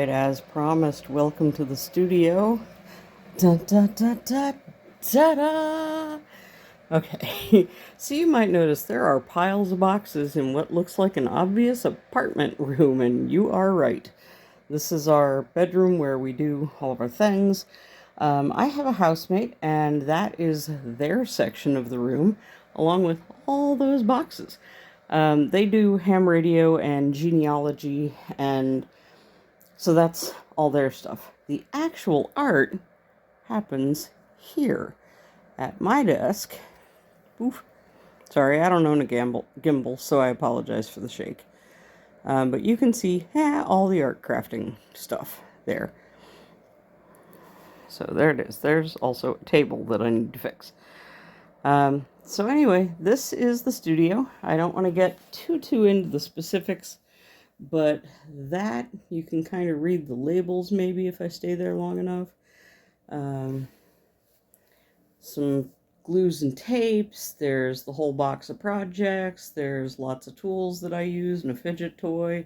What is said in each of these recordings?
right, as promised, welcome to the studio. Dun, dun, dun, dun, ta-da! Okay, so you might notice there are piles of boxes in what looks like an obvious apartment room, and you are right. This is our bedroom where we do all of our things. I have a housemate, and that is their section of the room, along with all those boxes. They do ham radio and genealogy, and so that's all their stuff. The actual art happens here at my desk. Oof. Sorry, I don't own a gimbal, so I apologize for the shake. But you can see all the art crafting stuff there. So there it is. There's also a table that I need to fix. So anyway, this is the studio. I don't want to get too into the specifics, but that you can kind of read the labels maybe if I stay there long enough. Some glues and tapes. There's the whole box of projects. There's lots of tools that I use and a fidget toy.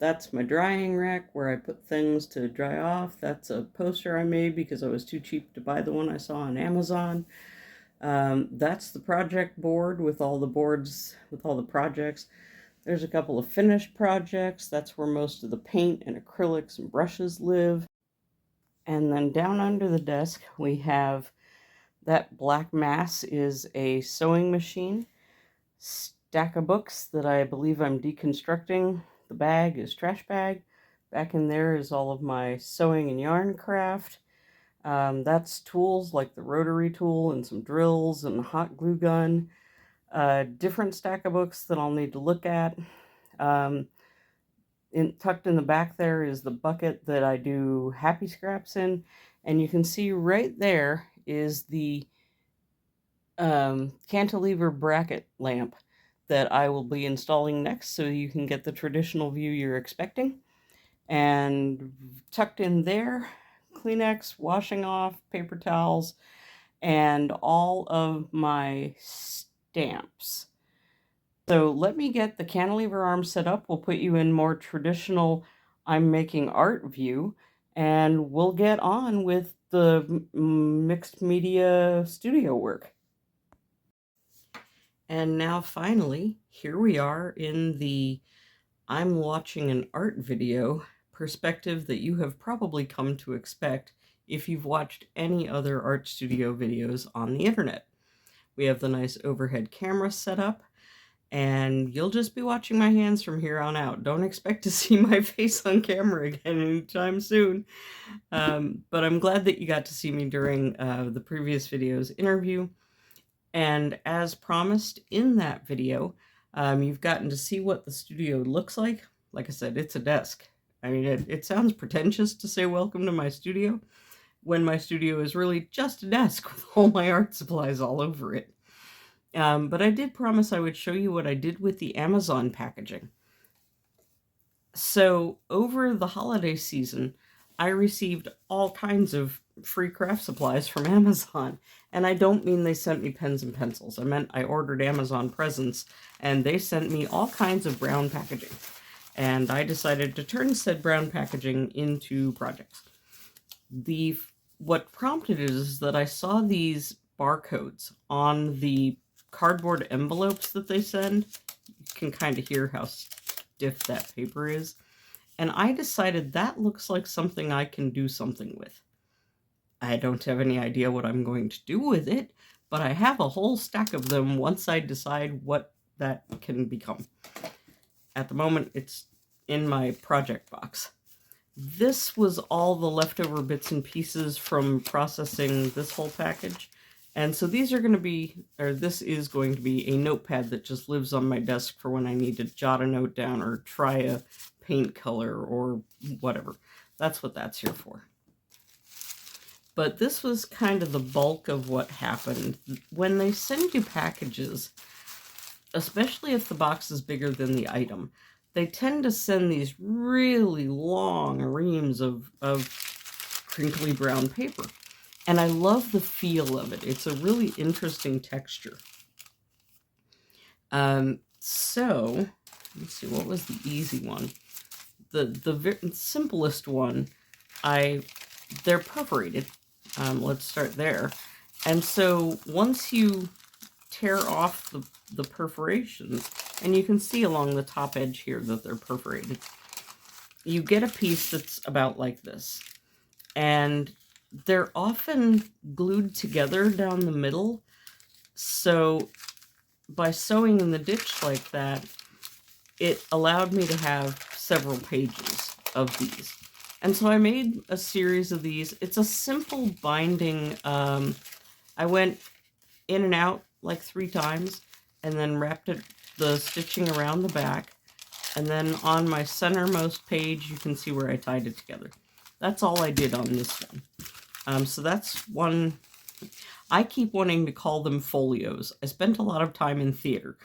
That's my drying rack where I put things to dry off. That's a poster I made because I was too cheap to buy the one I saw on Amazon. That's the project board with all the boards, with all the projects. There's a couple of finished projects. That's where most of the paint and acrylics and brushes live. And then down under the desk, we have that black mass is a sewing machine. Stack of books that I believe I'm deconstructing. The bag is trash bag. Back in there is all of my sewing and yarn craft. That's tools like the rotary tool and some drills and a hot glue gun. Different stack of books that I'll need to look at. Tucked in the back there is the bucket that I do happy scraps in. And you can see right there is the cantilever bracket lamp that I will be installing next so you can get the traditional view you're expecting. And tucked in there, Kleenex, washing off, paper towels, and all of my stamps. So let me get the cantilever arm set up. We'll put you in more traditional I'm making art view, and we'll get on with the mixed media studio work. And now finally, here we are in the I'm watching an art video perspective that you have probably come to expect if you've watched any other art studio videos on the internet. We have the nice overhead camera set up, and you'll just be watching my hands from here on out. Don't expect to see my face on camera again anytime soon. But I'm glad that you got to see me during the previous video's interview. And as promised in that video, you've gotten to see what the studio looks like. Like I said, it's a desk. I mean, it sounds pretentious to say welcome to my studio when my studio is really just a desk with all my art supplies all over it. But I did promise I would show you what I did with the Amazon packaging. So over the holiday season, I received all kinds of free craft supplies from Amazon. And I don't mean they sent me pens and pencils. I meant I ordered Amazon presents, and they sent me all kinds of brown packaging. And I decided to turn said brown packaging into projects. What prompted it is that I saw these barcodes on the cardboard envelopes that they send. You can kind of hear how stiff that paper is. And I decided that looks like something I can do something with. I don't have any idea what I'm going to do with it, but I have a whole stack of them once I decide what that can become. At the moment, it's in my project box. This was all the leftover bits and pieces from processing this whole package. And so these are going to be, or this is going to be a notepad that just lives on my desk for when I need to jot a note down or try a paint color or whatever. That's what that's here for. But this was kind of the bulk of what happened. When they send you packages, especially if the box is bigger than the item, they tend to send these really long reams of crinkly brown paper. And I love the feel of it. It's a really interesting texture. So, let's see, what was the easy one? the simplest one, they're perforated. Let's start there. And so once you tear off the perforations, and you can see along the top edge here that they're perforated, you get a piece that's about like this. And they're often glued together down the middle. So by sewing in the ditch like that, it allowed me to have several pages of these. And so I made a series of these. It's a simple binding. I went in and out like 3 times and then wrapped the stitching around the back. And then on my centermost page, you can see where I tied it together. That's all I did on this one. So that's one. I keep wanting to call them folios. I spent a lot of time in theater.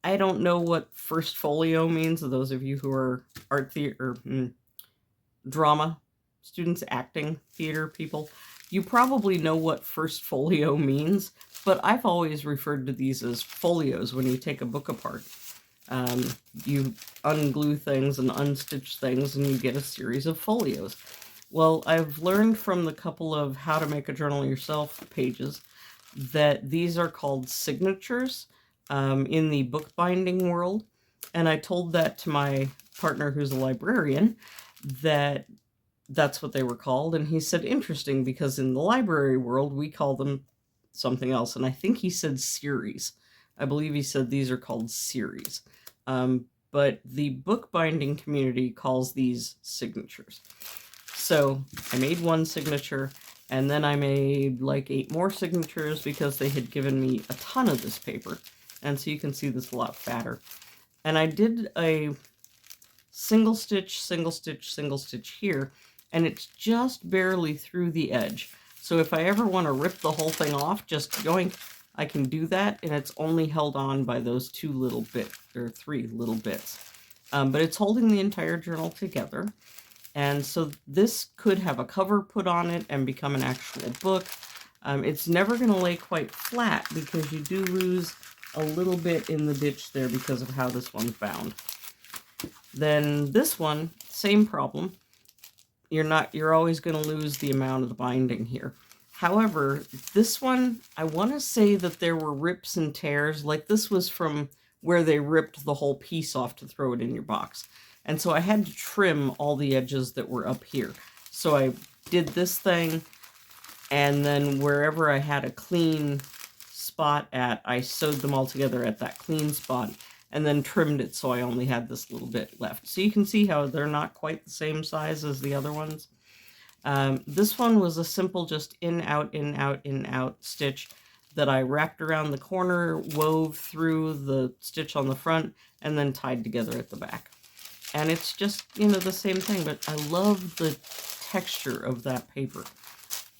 I don't know what first folio means, to those of you who are art theater, drama students, acting, theater people. You probably know what first folio means, but I've always referred to these as folios when you take a book apart. You unglue things and unstitch things and you get a series of folios. Well, I've learned from the couple of How to Make a Journal Yourself pages that these are called signatures in the bookbinding world. And I told that to my partner who's a librarian, that's what they were called. And he said, interesting, because in the library world, we call them something else. And I think he said series. I believe he said these are called series. But the bookbinding community calls these signatures. So I made one signature, and then I made like 8 more signatures because they had given me a ton of this paper. And so you can see this a lot fatter. And I did a single stitch, single stitch, single stitch here, and it's just barely through the edge. So if I ever want to rip the whole thing off, just yoink, I can do that, and it's only held on by those 2 little bits, or 3 little bits. But it's holding the entire journal together. And so this could have a cover put on it and become an actual book. It's never going to lay quite flat because you do lose a little bit in the ditch there because of how this one's bound. Then this one, same problem. You're always going to lose the amount of the binding here. However, this one, I want to say that there were rips and tears. Like this was from where they ripped the whole piece off to throw it in your box. And so I had to trim all the edges that were up here. So I did this thing, and then wherever I had a clean spot at, I sewed them all together at that clean spot, and then trimmed it so I only had this little bit left. So you can see how they're not quite the same size as the other ones. This one was a simple just in, out, in, out, in, out stitch that I wrapped around the corner, wove through the stitch on the front, and then tied together at the back. And it's just, the same thing, but I love the texture of that paper.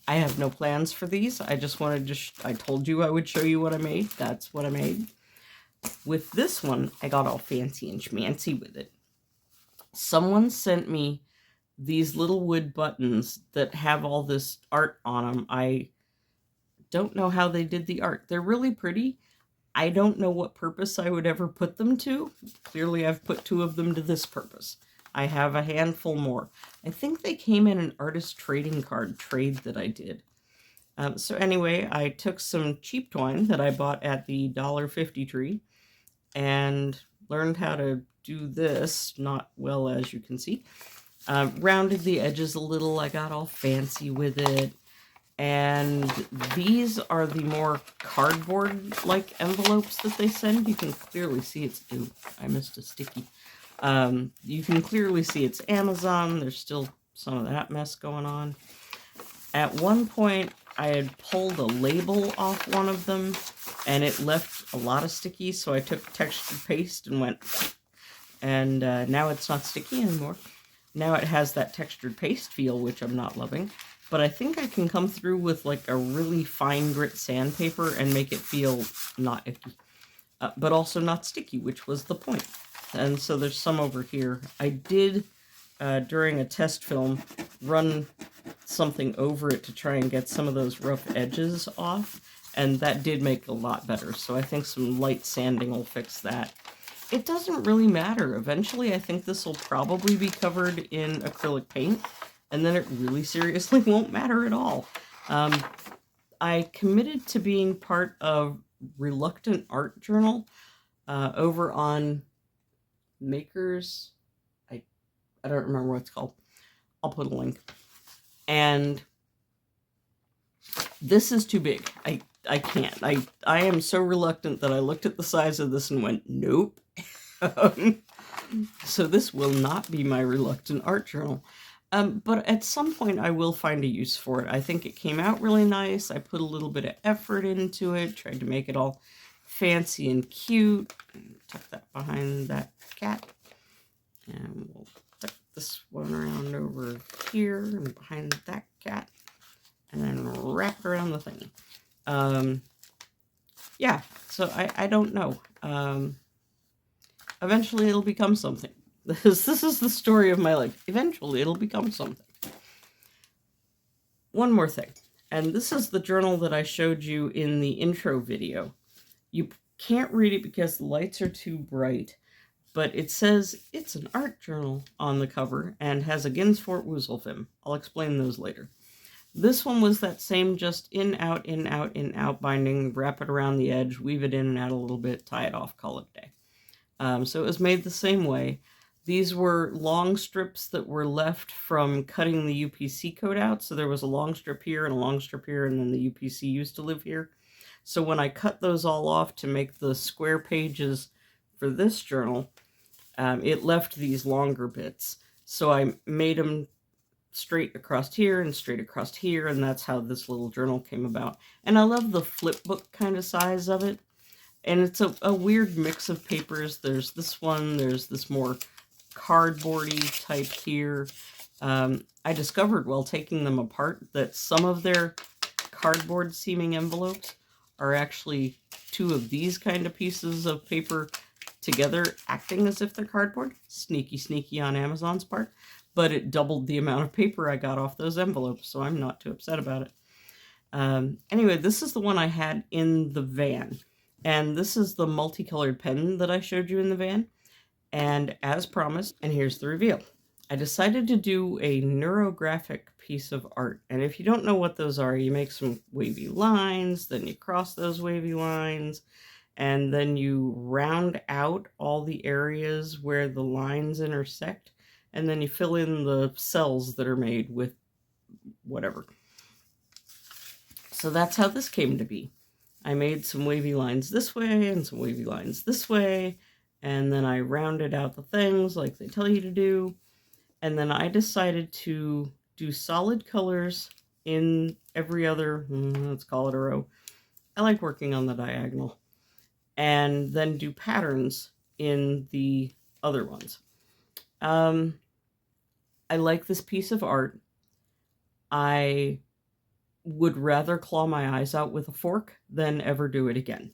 I have no plans for these. I just wanted to, I told you I would show you what I made. That's what I made. With this one, I got all fancy and schmancy with it. Someone sent me these little wood buttons that have all this art on them. I don't know how they did the art. They're really pretty. I don't know what purpose I would ever put them to. Clearly, I've put 2 of them to this purpose. I have a handful more. I think they came in an artist trading card trade that I did. So anyway, I took some cheap twine that I bought at the $1.50 tree and learned how to do this, not well as you can see. Rounded the edges a little. I got all fancy with it. And these are the more cardboard-like envelopes that they send. You can clearly see it's, ooh, I missed a sticky. You can clearly see it's Amazon. There's still some of that mess going on. At one point, I had pulled a label off one of them, and it left a lot of sticky, so I took textured paste and went, and now it's not sticky anymore. Now it has that textured paste feel, which I'm not loving. But I think I can come through with like a really fine grit sandpaper and make it feel not icky, but also not sticky, which was the point. And so there's some over here. I did, during a test film, run something over it to try and get some of those rough edges off, and that did make it a lot better. So I think some light sanding will fix that. it doesn't really matter. Eventually, I think this will probably be covered in acrylic paint, and then it really seriously won't matter at all. I committed to being part of Reluctant Art Journal over on Makers. I don't remember what it's called. I'll put a link. And this is too big. I can't. I am so reluctant that I looked at the size of this and went, nope. So this will not be my Reluctant Art Journal. But at some point I will find a use for it. I think it came out really nice. I put a little bit of effort into it, tried to make it all fancy and cute. Tuck that behind that cat. And we'll tuck this one around over here and behind that cat. And then wrap it around the thing. Yeah, so I don't know. Eventually it'll become something. This is the story of my life. Eventually it'll become something. One more thing. And this is the journal that I showed you in the intro video. You can't read it because the lights are too bright, but it says it's an art journal on the cover and has a Ginsfort Woozlefilm. I'll explain those later. This one was that same just in, out, in, out, in, out binding, wrap it around the edge, weave it in and out a little bit, tie it off, call it a day. So it was made the same way. These were long strips that were left from cutting the UPC code out. So there was a long strip here and a long strip here, and then the UPC used to live here. So when I cut those all off to make the square pages for this journal, it left these longer bits. So I made them straight across here and straight across here, and that's how this little journal came about. And I love the flip book kind of size of it. And it's a weird mix of papers. There's this one, there's this more cardboardy type here. I discovered while taking them apart that some of their cardboard seeming envelopes are actually two of these kind of pieces of paper together acting as if they're cardboard. Sneaky, sneaky on Amazon's part. But it doubled the amount of paper I got off those envelopes, so I'm not too upset about it. Anyway, this is the one I had in the van. And this is the multicolored pen that I showed you in the van. And as promised, and here's the reveal. I decided to do a neurographic piece of art. And if you don't know what those are, you make some wavy lines, then you cross those wavy lines, and then you round out all the areas where the lines intersect, and then you fill in the cells that are made with whatever. So that's how this came to be. I made some wavy lines this way and some wavy lines this way, and then I rounded out the things like they tell you to do. And then I decided to do solid colors in every other, let's call it a row. I like working on the diagonal. And then do patterns in the other ones. I like this piece of art. I would rather claw my eyes out with a fork than ever do it again.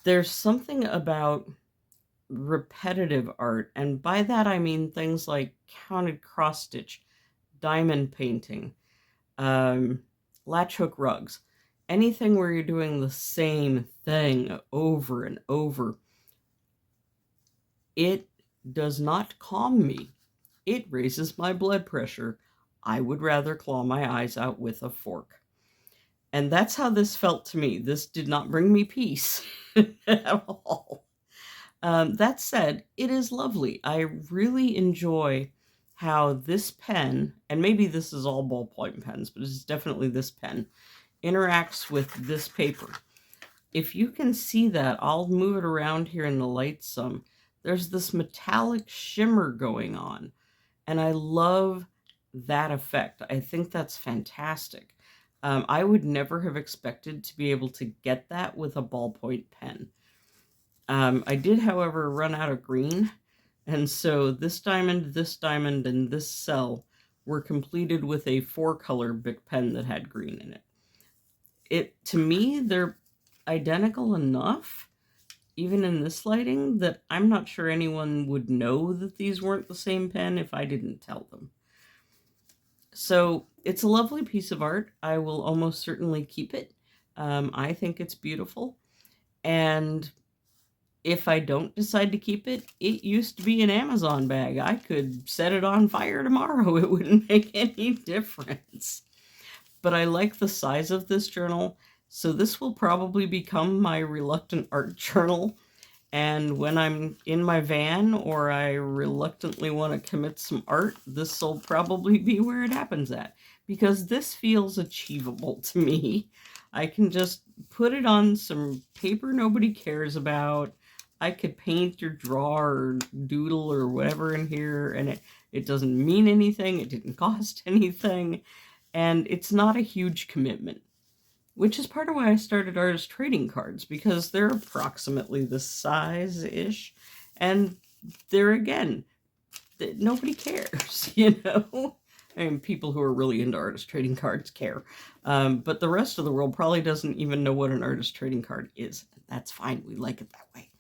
There's something about repetitive art, and by that I mean things like counted cross stitch, diamond painting, latch hook rugs, anything where you're doing the same thing over and over. It does not calm me. It raises my blood pressure. I would rather claw my eyes out with a fork. And that's how this felt to me. This did not bring me peace at all. That said, it is lovely. I really enjoy how this pen, and maybe this is all ballpoint pens, but it's definitely this pen, interacts with this paper. If you can see that, I'll move it around here in the light some. There's this metallic shimmer going on, and I love that effect. I think that's fantastic. I would never have expected to be able to get that with a ballpoint pen. I did, however, run out of green, and so this diamond, and this cell were completed with a 4-color Bic pen that had green in it. To me, they're identical enough, even in this lighting, that I'm not sure anyone would know that these weren't the same pen if I didn't tell them. So it's a lovely piece of art. I will almost certainly keep it. I think it's beautiful. And if I don't decide to keep it, it used to be an Amazon bag. I could set it on fire tomorrow. It wouldn't make any difference. But I like the size of this journal, so this will probably become my reluctant art journal. And when I'm in my van or I reluctantly want to commit some art, this will probably be where it happens at, because this feels achievable to me. I can just put it on some paper nobody cares about. I could paint or draw or doodle or whatever in here, and it doesn't mean anything. It didn't cost anything, and it's not a huge commitment, which is part of why I started artist trading cards, because they're approximately this size-ish, and they're, again, nobody cares, you know? I mean, people who are really into artist trading cards care, but the rest of the world probably doesn't even know what an artist trading card is. That's fine. We like it that way.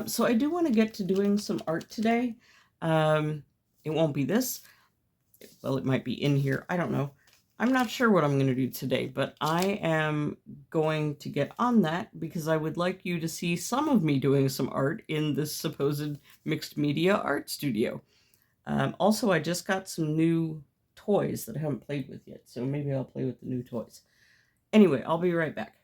So I do want to get to doing some art today. It won't be this. Well, it might be in here. I don't know. I'm not sure what I'm going to do today, but I am going to get on that because I would like you to see some of me doing some art in this supposed mixed media art studio. Also, I just got some new toys that I haven't played with yet, so maybe I'll play with the new toys. Anyway, I'll be right back.